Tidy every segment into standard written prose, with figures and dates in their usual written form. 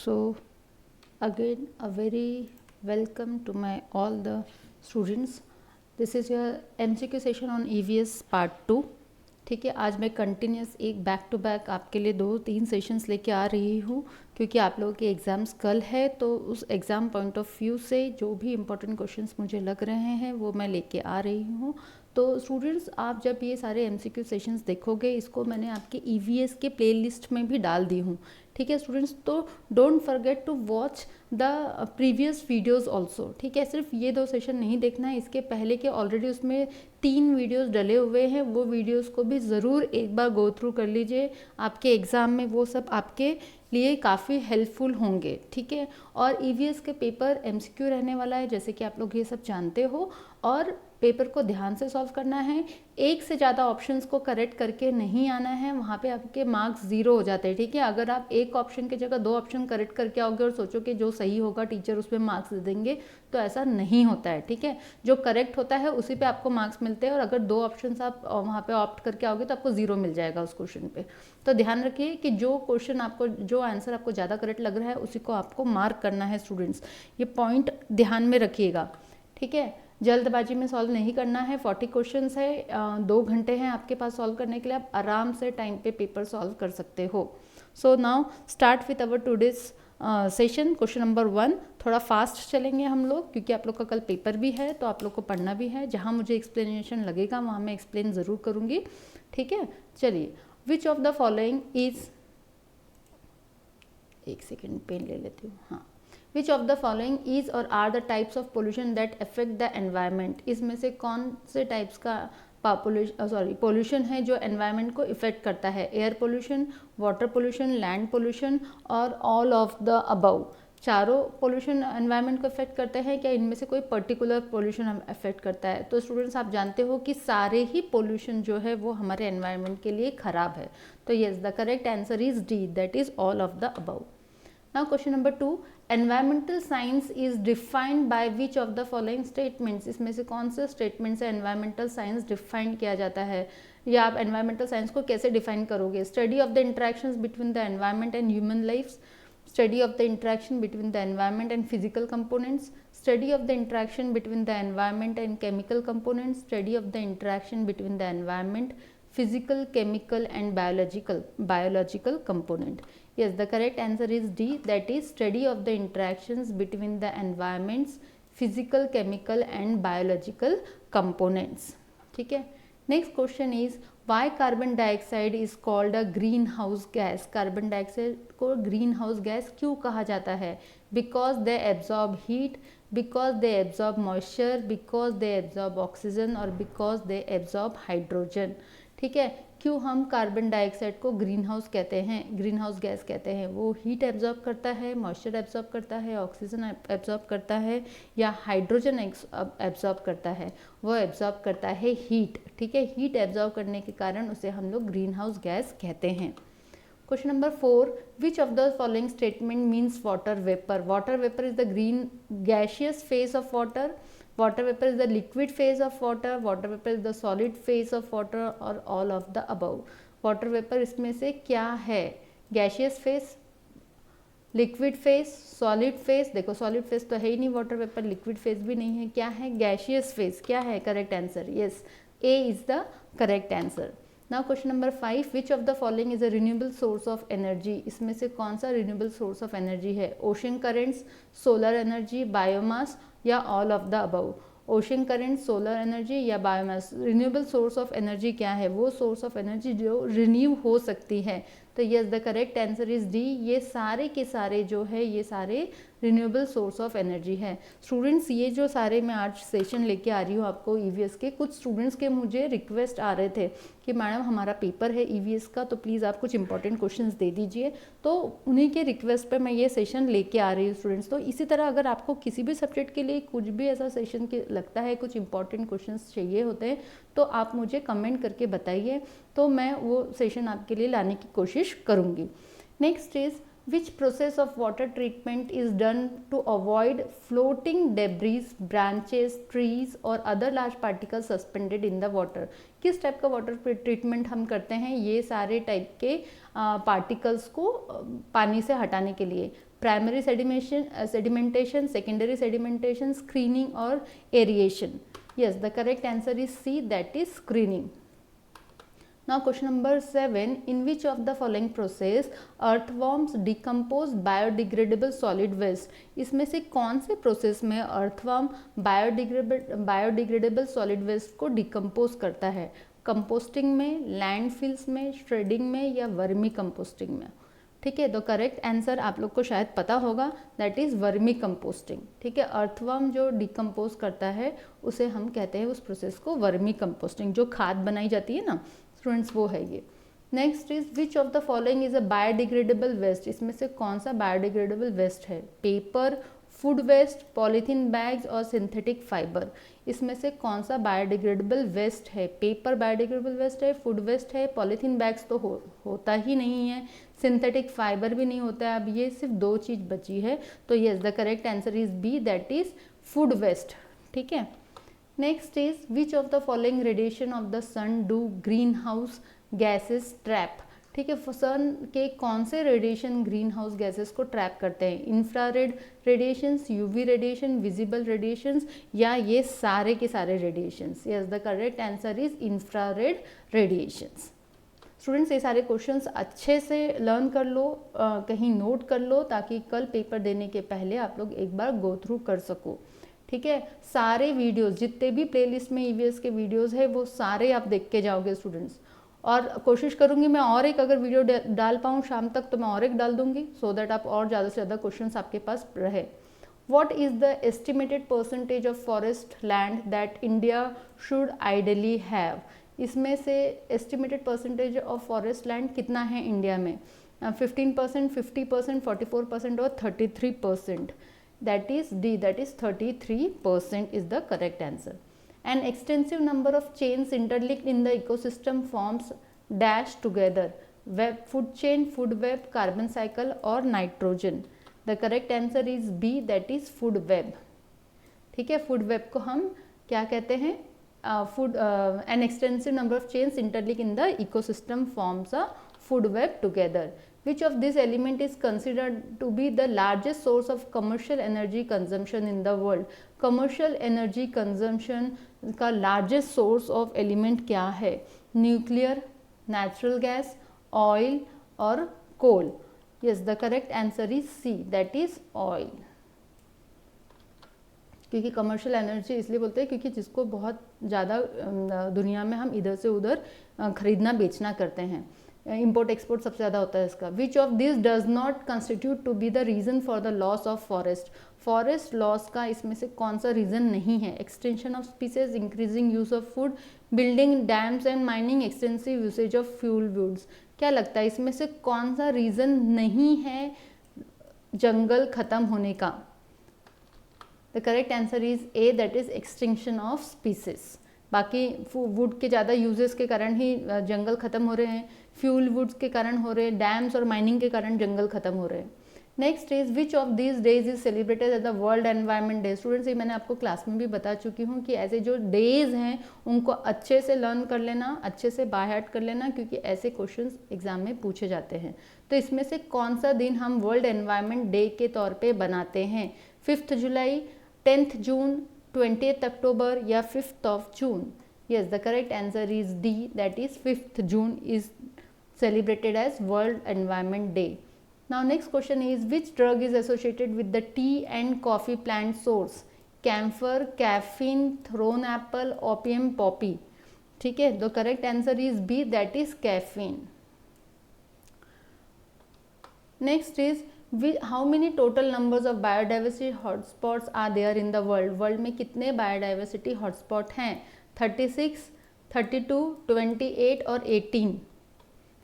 So again a very welcome to my all the students. This is your MCQ session on EVS part 2. ठीक है, आज मैं continuous एक back to back आपके लिए 2-3 sessions लेके आ रही हूँ क्योंकि आप लोगों के एग्ज़ाम्स कल है, तो उस एग्ज़ाम पॉइंट ऑफ व्यू से जो भी इम्पोर्टेंट क्वेश्चंस मुझे लग रहे हैं वो मैं लेके आ रही हूँ. तो स्टूडेंट्स, आप जब ये सारे MCQ सेशंस देखोगे, इसको मैंने आपके EVS के प्लेलिस्ट में भी डाल दी हूँ. ठीक है स्टूडेंट्स, तो don't forget to watch the previous videos also. ठीक है, सिर्फ ये 2 सेशन नहीं देखना है, इसके पहले के ऑलरेडी उसमें 3 वीडियोस डले हुए हैं. वो वीडियोस को भी ज़रूर एक बार गो थ्रू कर लीजिए. आपके एग्ज़ाम में वो सब आपके लिए काफ़ी हेल्पफुल होंगे. ठीक है, और EVS के पेपर MCQ रहने वाला है, जैसे कि आप लोग ये सब जानते हो, और पेपर को ध्यान से सॉल्व करना है. एक से ज़्यादा ऑप्शंस को करेक्ट करके नहीं आना है, वहाँ पे आपके मार्क्स 0 हो जाते हैं. ठीक है, अगर आप एक ऑप्शन की जगह 2 ऑप्शन करेक्ट करके आओगे और सोचो कि जो सही होगा टीचर उस पर मार्क्स दे देंगे, तो ऐसा नहीं होता है. ठीक है, जो करेक्ट होता है उसी पे आपको मार्क्स मिलते हैं, और अगर 2 ऑप्शन आप वहाँ पे ऑप्ट करके आओगे तो आपको 0 मिल जाएगा उस क्वेश्चन पे. तो ध्यान रखिए कि जो क्वेश्चन आपको, जो आंसर आपको ज़्यादा करेक्ट लग रहा है उसी को आपको मार्क करना है. स्टूडेंट्स, ये पॉइंट ध्यान में रखिएगा. ठीक है, जल्दबाजी में सॉल्व नहीं करना है. 40 क्वेश्चंस है, 2 घंटे हैं आपके पास सॉल्व करने के लिए. आप आराम से टाइम पे पेपर सॉल्व कर सकते हो. So now start with our today's session. Question number 1. थोड़ा फास्ट चलेंगे हम लोग क्योंकि आप लोग का कल पेपर भी है, तो आप लोग को पढ़ना भी है. जहाँ मुझे एक्सप्लेनेशन लगेगा वहाँ मैं एक्सप्लेन ज़रूर करूँगी. ठीक है, चलिए. Which of the following is, एक सेकेंड पेन ले लेती हूँ. हाँ, which of the following is और are the types of pollution that affect the environment. इसमें से कौन से टाइप्स का पोल्यूशन है जो एनवायरनमेंट को इफेक्ट करता है? Air pollution, water pollution, land pollution और ऑल ऑफ द अबव. चारों पोल्यूशन एनवायरनमेंट को इफेक्ट करते हैं क्या? इनमें से कोई पर्टिकुलर पोल्यूशन इफेक्ट करता है? तो स्टूडेंट्स, आप जानते हो कि सारे ही पोल्यूशन जो है वो हमारे एनवायरनमेंट के लिए खराब है. तो yes, the correct answer is D, that is all of the above. Now question number 2. Environmental science is defined by which of the following statements. इसमें से कौन से स्टेटमेंट से environmental science डिफाइन किया जाता है, या आप environmental science को कैसे डिफाइन करोगे? Study of the interactions between the environment and human lives, study of the interaction between the environment and physical components, study of the interaction between the environment and chemical components, study of the interaction between the environment, physical, chemical and biological component. Yes, the correct answer is D, that is study of the interactions between the environments, physical, chemical and biological components. ठीक है. Next question is why carbon dioxide is called a greenhouse gas. Carbon dioxide को green house gas क्यों कहा जाता है? Because they absorb heat, because they absorb moisture, because they absorb oxygen और because they absorb hydrogen. ठीक है, क्यों हम कार्बन डाइऑक्साइड को ग्रीन हाउस कहते हैं, ग्रीन हाउस गैस कहते हैं? वो हीट एब्जॉर्ब करता है, मॉइस्चर एब्जॉर्ब करता है, ऑक्सीजन एब्जॉर्ब करता है, या हाइड्रोजन एब्जॉर्ब करता है? वो एब्जॉर्ब करता है हीट. ठीक है, हीट एब्जॉर्ब करने के कारण उसे हम लोग ग्रीन हाउस गैस कहते हैं. Question number 4. Which of the following statement means water vapor? Water vapor is the green gaseous phase of water. Water vapor is the liquid phase of water. Water vapor is the solid phase of water or all of the above. Water vapor इसमें से क्या है? Gaseous phase, liquid phase, solid phase. देखो, solid phase तो है ही नहीं water vapour, liquid phase भी नहीं है. क्या है? Gaseous phase. क्या है correct answer? Yes, A is the correct answer. Now question number 5. Which of the following is a renewable source of energy. इसमें से कौन सा रिन्यूएबल सोर्स ऑफ एनर्जी है? Ocean currents, solar energy, biomass या all of the above. Ocean current, solar energy या biomass. Renewable source of energy क्या है? वो सोर्स ऑफ एनर्जी जो रिन्यू हो सकती है. तो yes, the correct answer is D. ये सारे के सारे जो है ये सारे रिन्यूएबल सोर्स ऑफ एनर्जी है. स्टूडेंट्स, ये जो सारे मैं आज सेशन लेके आ रही हूँ आपको EVS के, कुछ स्टूडेंट्स के मुझे रिक्वेस्ट आ रहे थे कि मैडम हमारा पेपर है EVS का, तो प्लीज़ आप कुछ इंपॉर्टेंट क्वेश्चंस दे दीजिए. तो उन्हीं के रिक्वेस्ट पे मैं ये सेशन लेके आ रही हूँ स्टूडेंट्स. तो इसी तरह अगर आपको किसी भी सब्जेक्ट के लिए कुछ भी ऐसा सेशन के लगता है, कुछ इंपॉर्टेंट क्वेश्चंस चाहिए होते हैं, तो आप मुझे कमेंट करके बताइए, तो मैं वो सेशन आपके लिए लाने की कोशिश करूँगी. Next is Which process of water treatment is done to avoid floating debris, branches, trees और other large particles suspended in the water? किस टाइप का वाटर ट्रीटमेंट हम करते हैं ये सारे टाइप के पार्टिकल्स को पानी से हटाने के लिए? Primary sedimentation, secondary sedimentation, screening और aeration. Yes, the correct answer is C, that is screening. Now question number 7, in which of the following process earthworms decompose biodegradable solid waste? इसमें से कौन से प्रोसेस में earthworm biodegradable solid waste को decompose करता है? Composting में, landfills में, श्रेडिंग में या वर्मी कंपोस्टिंग में? ठीक है, तो करेक्ट आंसर आप लोग को शायद पता होगा, दैट इज़ वर्मी कंपोस्टिंग. ठीक है, अर्थवर्म जो डिकम्पोज करता है उसे हम कहते हैं उस प्रोसेस को वर्मी कंपोस्टिंग. जो खाद बनाई जाती है ना स्टूडेंट्स, वो है ये. Next is which of the following is a biodegradable waste? इसमें से कौन सा बायोडिग्रेडेबल वेस्ट है? Paper, food waste, polythene bags और सिंथेटिक फाइबर. इसमें से कौन सा बायोडिग्रेडेबल वेस्ट है? पेपर बायोडिग्रेडेबल वेस्ट है, फूड वेस्ट है, पॉलीथीन बैग्स तो होता ही नहीं है, सिंथेटिक फाइबर भी नहीं होता है. अब ये सिर्फ दो चीज़ बची है, तो yes the correct answer is B, that is food waste. ठीक है. Next is which of the following radiation of the sun do greenhouse gases trap? ठीक है, सन के कौन से रेडिएशन ग्रीन हाउस गैसेस को ट्रैप करते हैं? Infrared radiations, UV radiation, visible radiations या ये सारे के सारे radiations? Yes the correct answer is infrared radiations. Students ये सारे क्वेश्चंस अच्छे से लर्न कर लो, कहीं नोट कर लो, ताकि कल पेपर देने के पहले आप लोग एक बार गो थ्रू कर सको. ठीक है, सारे वीडियोस जितने भी प्लेलिस्ट में ईवीएस के वीडियोस है वो सारे आप देख के जाओगे स्टूडेंट्स. और कोशिश करूंगी मैं और एक अगर वीडियो डाल पाऊँ शाम तक तो मैं और एक डाल दूंगी, सो दैट आप और ज़्यादा से ज़्यादा क्वेश्चंस आपके पास रहे. What is the estimated percentage of forest land that India should ideally have? इसमें से estimated percentage of forest land कितना है इंडिया में? 15%, 50%, 44% और 33%. That is D, that is 33% is the correct answer. An extensive number of chains interlinked in the ecosystem forms dash together: web, food chain, food web, carbon cycle और nitrogen. The correct answer is B, that is food web. ठीक है, food web को हम क्या कहते हैं? An extensive number of chains interlinked in the ecosystem forms a food web together. Which of these element is considered to be the largest source of commercial energy consumption in the world? Commercial energy consumption का largest source of element क्या है? Nuclear, natural gas, oil और coal. Yes, the correct answer is C, that is oil. क्योंकि commercial energy इसलिए बोलते हैं क्योंकि जिसको बहुत ज़्यादा दुनिया में हम इधर से उधर खरीदना बेचना करते हैं. इम्पोर्ट एक्सपोर्ट सबसे ज़्यादा होता है इसका. Which of this does not constitute to be the reason for the loss of forest? Forest loss का इसमें से कौन सा रीज़न नहीं है? Extension of species, increasing use of food, building dams and mining, extensive usage of fuel woods. क्या लगता है इसमें से कौन सा रीज़न नहीं है जंगल खत्म होने का? The correct answer is a, that is extinction of species. बाकी वुड के ज़्यादा यूजेस के कारण ही जंगल खत्म हो रहे हैं, फ्यूल वुड्स के कारण हो रहे हैं, डैम्स और माइनिंग के कारण जंगल खत्म हो रहे हैं. Next is which of this days is celebrated at the world environment day? Students ये मैंने आपको क्लास में भी बता चुकी हूँ कि ऐसे जो डेज हैं उनको अच्छे से लर्न कर लेना, अच्छे से बाय हार्ट कर लेना, क्योंकि ऐसे क्वेश्चंस एग्जाम में पूछे जाते हैं. तो इसमें से कौन सा दिन हम वर्ल्ड एनवायरनमेंट डे के तौर पे बनाते हैं? 5th जुलाई, 10th जून, 20th अक्टूबर या 5th of June? Yes, the correct answer is D, that is 5th June is celebrated as World Environment Day. Now next question is which drug is associated with the tea and coffee plant source? Camphor, caffeine, thorn apple, opium, poppy. ठीक है, the correct answer is B, that is caffeine. Next is how many total numbers of biodiversity hotspots are there in the world? World में कितने biodiversity hotspot हैं? 36, 32, 28 और 18.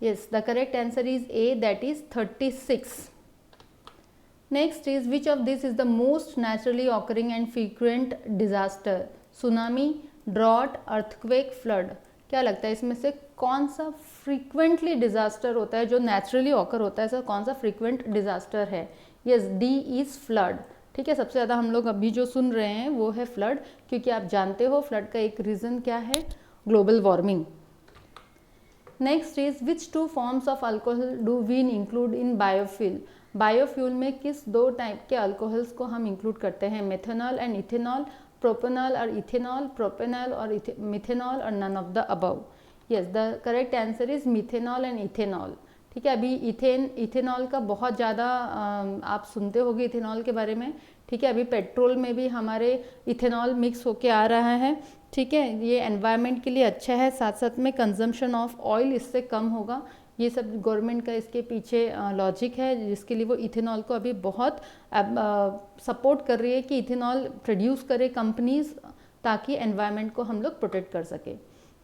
Yes, the correct answer is A, that is 36. Next is which of this is the most naturally occurring and frequent disaster? Tsunami, drought, earthquake, flood. क्या लगता है इसमें से कौन सा फ्रीक्वेंटली डिजास्टर होता है जो नेचुरली ऑकर होता है, ऐसा कौन सा फ्रीक्वेंट डिजास्टर है? Yes, D is flood. ठीक है, सबसे ज़्यादा हम लोग अभी जो सुन रहे हैं वो है फ्लड, क्योंकि आप जानते हो फ्लड का एक रीज़न क्या है, global warming. Next is which two forms of alcohol do we include in biofuel? Biofuel में किस दो टाइप के अल्कोहल्स को हम इंक्लूड करते हैं? मेथनॉल एंड इथेनॉल, प्रोपेनॉल और इथेनॉल, प्रोपेनॉल और मिथेनॉल और none of the above. Yes, the correct answer is methanol and ethanol. ठीक है, अभी इथेनॉल का बहुत ज़्यादा आप सुनते होंगे इथेनॉल के बारे में। ठीक है, अभी पेट्रोल में भी हमारे इथेनॉल मिक्स होके आ रहा है। ठीक है, ये एनवायरनमेंट के लिए अच्छा है, साथ साथ में कंजम्पशन ऑफ ऑयल इससे कम होगा। ये सब गवर्नमेंट का इसके पीछे लॉजिक है, जिसके लिए वो इथेनॉल को अभी बहुत सपोर्ट कर रही है कि इथेनॉल प्रोड्यूस करे कंपनीज, ताकि एनवायरनमेंट को हम लोग प्रोटेक्ट कर सके।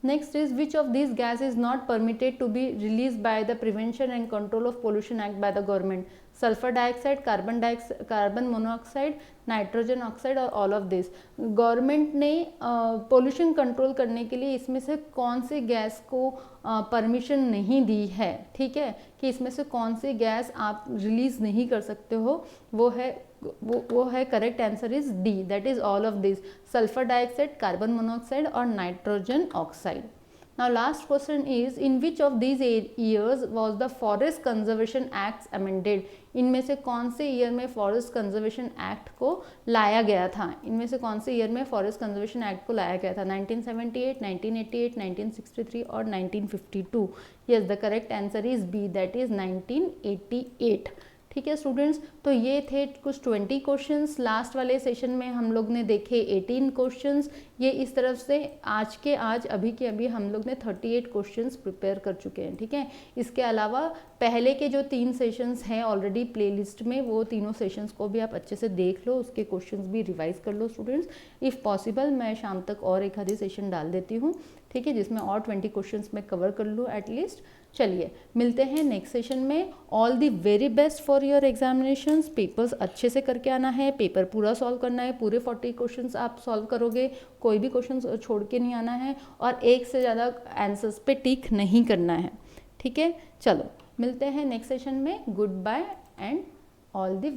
Next is which of these gas is not permitted to be released by the Prevention and Control of Pollution Act by the government? Sulfur dioxide, carbon monoxide, nitrogen oxide और all of this. Government ने pollution control करने के लिए इसमें से कौन से gas को परमिशन नहीं दी है? ठीक है, कि इसमें से कौन सी गैस आप रिलीज नहीं कर सकते हो, वो है correct answer is D, that is all of this, sulphur dioxide, carbon monoxide और nitrogen oxide. Now last question is in which of these years was the Forest Conservation Acts amended? इनमें से कौन से ईयर में forest conservation act को लाया गया था? इनमें से कौन से ईयर में फॉरेस्ट कंजर्वेशन एक्ट को लाया गया था? 1978, 1988, 1963 और 1952। Yes, the correct answer is B, that is 1988। ठीक है स्टूडेंट्स, तो ये थे कुछ 20 क्वेश्चंस। लास्ट वाले सेशन में हम लोग ने देखे 18 क्वेश्चंस। ये इस तरफ से आज अभी के अभी हम लोग ने 38 क्वेश्चंस प्रिपेयर कर चुके हैं। ठीक है, इसके अलावा पहले के जो 3 सेशंस हैं ऑलरेडी प्लेलिस्ट में, वो तीनों सेशंस को भी आप अच्छे से देख लो, उसके क्वेश्चंस भी रिवाइज कर लो स्टूडेंट्स। इफ़ पॉसिबल मैं शाम तक और एक आधी सेशन डाल देती हूँ, ठीक है, जिसमें और 20 क्वेश्चंस मैं कवर कर लूँ एटलीस्ट। चलिए मिलते हैं नेक्स्ट सेशन में। All the very best for your examinations. Papers अच्छे से करके आना है, पेपर पूरा सॉल्व करना है, पूरे 40 क्वेश्चंस आप सॉल्व करोगे, कोई भी क्वेश्चन छोड़ के नहीं आना है, और एक से ज़्यादा आंसर्स पे टिक नहीं करना है। ठीक है, चलो मिलते हैं नेक्स्ट सेशन में। Goodbye and all the